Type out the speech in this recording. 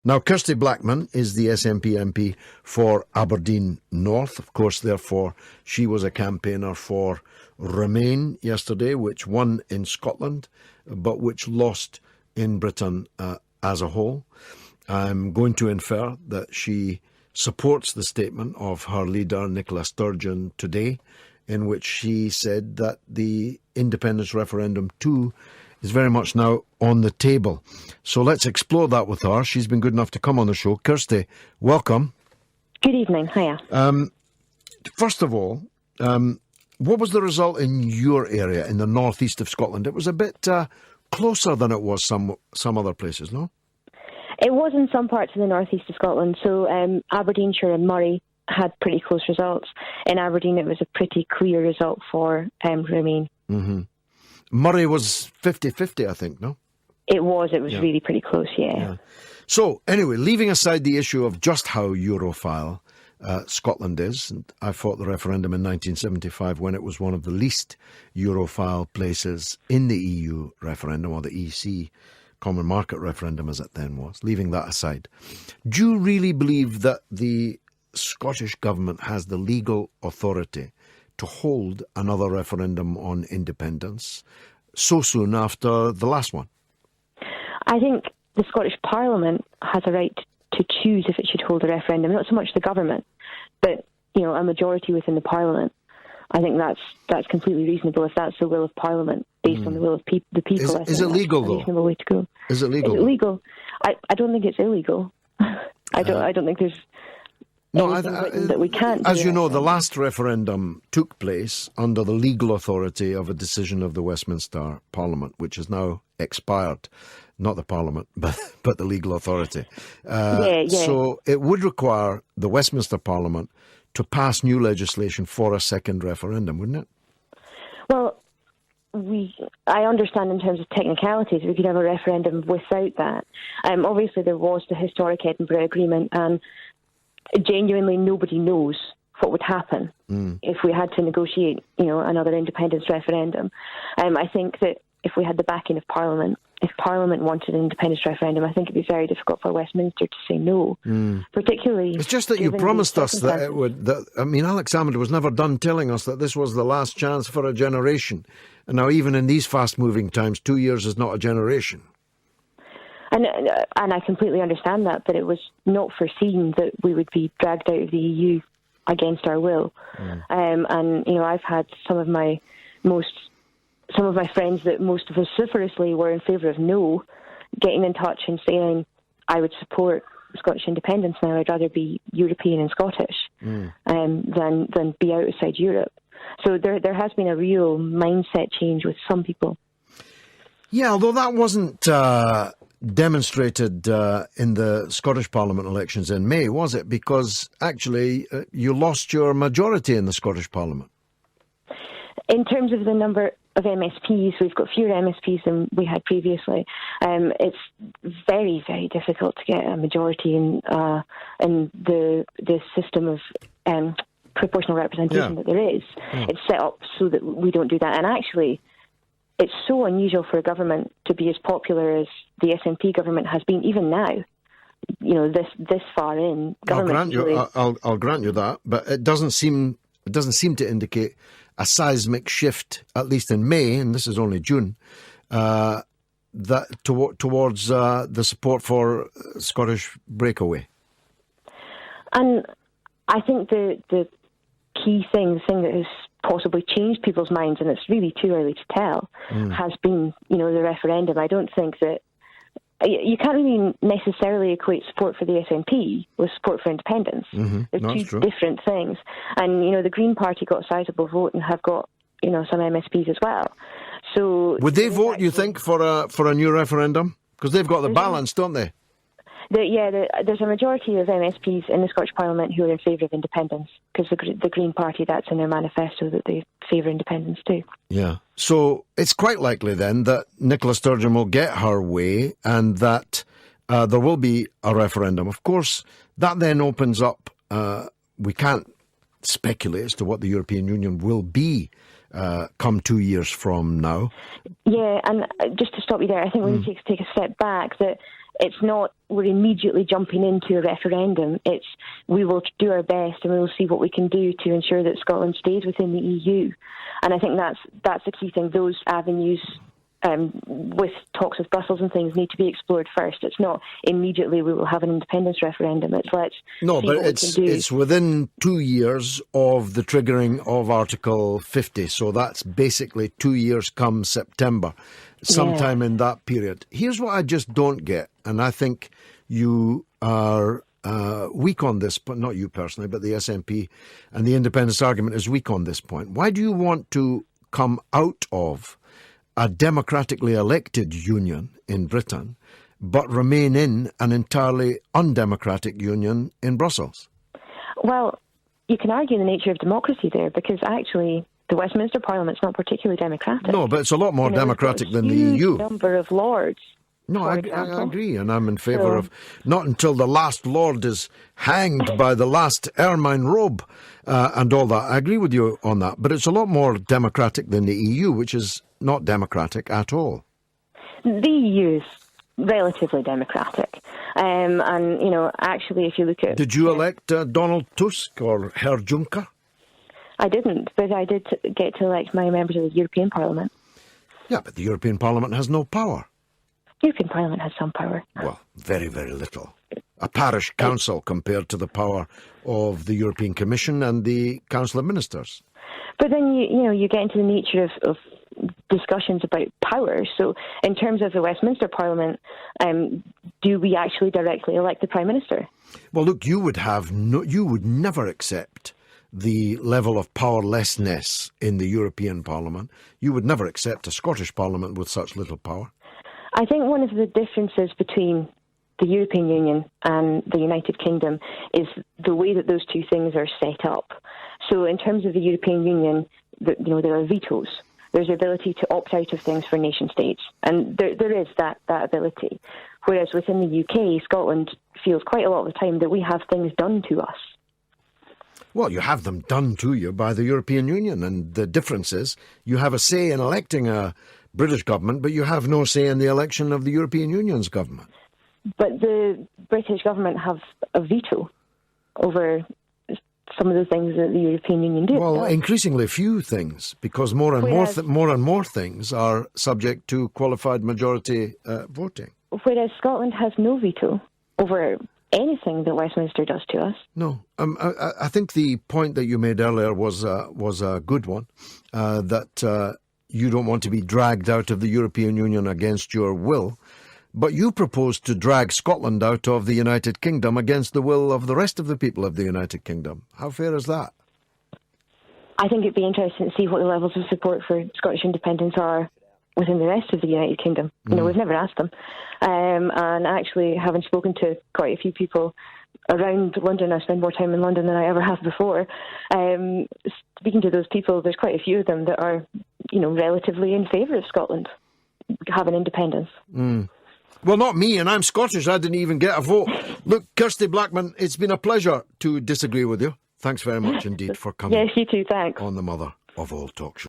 Now, Kirsty Blackman is the SNP MP for Aberdeen North. Of course, therefore, she was a campaigner for Remain yesterday, which won in Scotland, but which lost in Britain as a whole. I'm going to infer that she supports the statement of her leader, Nicola Sturgeon, today, in which she said that the independence referendum too is very much now on the table. So let's explore that with her. She's been good enough to come on the show. Kirsty, welcome. Good evening. Hiya. First of all, what was the result in your area, in the northeast of Scotland? It was a bit closer than it was some other places, no? It was in some parts of the northeast of Scotland. So Aberdeenshire and Moray had pretty close results. In Aberdeen, it was a pretty clear result for Remain. Mm-hmm. Moray was 50-50, I think, no? It was really pretty close, yeah. So, anyway, leaving aside the issue of just how Europhile Scotland is, and I fought the referendum in 1975 when it was one of the least Europhile places in the EU referendum, or the EC Common Market referendum as it then was, leaving that aside. Do you really believe that the Scottish Government has the legal authority to hold another referendum on independence so soon after the last one? I think the Scottish Parliament has a right to choose if it should hold a referendum, not so much the government, but a majority within the Parliament. I think that's completely reasonable if that's the will of Parliament, based on the will of the people. Is it legal, though? A reasonable way to go. Is it legal? Is it legal? I don't think it's illegal. I don't think there's... No, that we can't do. As you know, the last referendum took place under the legal authority of a decision of the Westminster Parliament, which has now expired. Not the Parliament, but the legal authority. So it would require the Westminster Parliament to pass new legislation for a second referendum, wouldn't it? Well, I understand in terms of technicalities, we could have a referendum without that. Obviously, there was the historic Edinburgh Agreement, and genuinely nobody knows what would happen if we had to negotiate, another independence referendum. I think that if we had the backing of Parliament, if Parliament wanted an independence referendum, I think it'd be very difficult for Westminster to say no. Particularly, it's just that you promised us that it would. Alex Salmond was never done telling us that this was the last chance for a generation. And now, even in these fast-moving times, 2 years is not a generation. And I completely understand that, but it was not foreseen that we would be dragged out of the EU against our will. I've had some of my friends that most vociferously were in favour of no, getting in touch and saying, I would support Scottish independence now. I'd rather be European and Scottish than be outside Europe. So there has been a real mindset change with some people. Yeah, although that wasn't demonstrated in the Scottish Parliament elections in May, was it? Because actually you lost your majority in the Scottish Parliament. In terms of the number of MSPs, we've got fewer MSPs than we had previously. It's very, very difficult to get a majority in the system of proportional representation that there is. It's set up so that we don't do that. And actually, it's so unusual for a government to be as popular as the SNP government has been, even now. This far in. I'll grant you that, but it doesn't seem to indicate a seismic shift, at least in May, and this is only June, that towards the support for Scottish breakaway. And I think the key thing, the thing that has possibly changed people's minds, and it's really too early to tell, has been, the referendum. I don't think that you can't really necessarily equate support for the SNP with support for independence. They're two different things. And, the Green Party got a sizable vote and have got, some MSPs as well. So would they vote, you think, for a new referendum? Because they've got the balance, don't they? There's a majority of MSPs in the Scottish Parliament who are in favour of independence, because the Green Party, that's in their manifesto that they favour independence too. Yeah. So it's quite likely then that Nicola Sturgeon will get her way and that there will be a referendum. Of course, that then opens up, we can't speculate as to what the European Union will be come 2 years from now. Yeah, and just to stop you there, I think we need to take a step back, that it's not we're immediately jumping into a referendum. It's we will do our best and we will see what we can do to ensure that Scotland stays within the EU. And I think that's the key thing. Those avenues with talks with Brussels and things need to be explored first. It's not immediately we will have an independence referendum. It's let's no, see but what we can do. it's within 2 years of the triggering of Article 50. So that's basically 2 years come September, sometime in that period. Here's what I just don't get, and I think you are weak on this, but not you personally, but the SNP and the independence argument is weak on this point. Why do you want to come out of a democratically elected union in Britain, but remain in an entirely undemocratic union in Brussels? Well, you can argue the nature of democracy there, because actually the Westminster Parliament's not particularly democratic. No, but it's a lot more democratic than the EU. Number of lords. No, I agree, and I'm in favour of not until the last lord is hanged by the last ermine robe and all that. I agree with you on that, but it's a lot more democratic than the EU, which is not democratic at all. The EU is relatively democratic, and actually, if you look at... Did you elect Donald Tusk or Herr Juncker? I didn't, but I did get to elect my members of the European Parliament. Yeah, but the European Parliament has no power. European Parliament has some power. Well, very, very little. A parish council compared to the power of the European Commission and the Council of Ministers. But then you get into the nature of discussions about power. So in terms of the Westminster Parliament, do we actually directly elect the Prime Minister? Well, look, you would never accept the level of powerlessness in the European Parliament. You would never accept a Scottish Parliament with such little power. I think one of the differences between the European Union and the United Kingdom is the way that those two things are set up. So in terms of the European Union, there are vetoes. There's the ability to opt out of things for nation states, and there is that ability. Whereas within the UK, Scotland feels quite a lot of the time that we have things done to us. Well, you have them done to you by the European Union, and the difference is you have a say in electing a British government, but you have no say in the election of the European Union's government. But the British government have a veto over some of the things that the European Union do. Well, increasingly few things, because more and more things are subject to qualified majority voting. Whereas Scotland has no veto over anything that Westminster does to us. No, I think the point that you made earlier was a good one, that you don't want to be dragged out of the European Union against your will, but you propose to drag Scotland out of the United Kingdom against the will of the rest of the people of the United Kingdom. How fair is that? I think it'd be interesting to see what the levels of support for Scottish independence are within the rest of the United Kingdom. We've never asked them. And actually, having spoken to quite a few people around London, I spend more time in London than I ever have before. Speaking to those people, there's quite a few of them that are, relatively in favour of Scotland having independence. Well, not me, and I'm Scottish. I didn't even get a vote. Look, Kirsty Blackman, it's been a pleasure to disagree with you. Thanks very much indeed for coming. Yes, you too, thanks. On the Mother of All Talk Shows.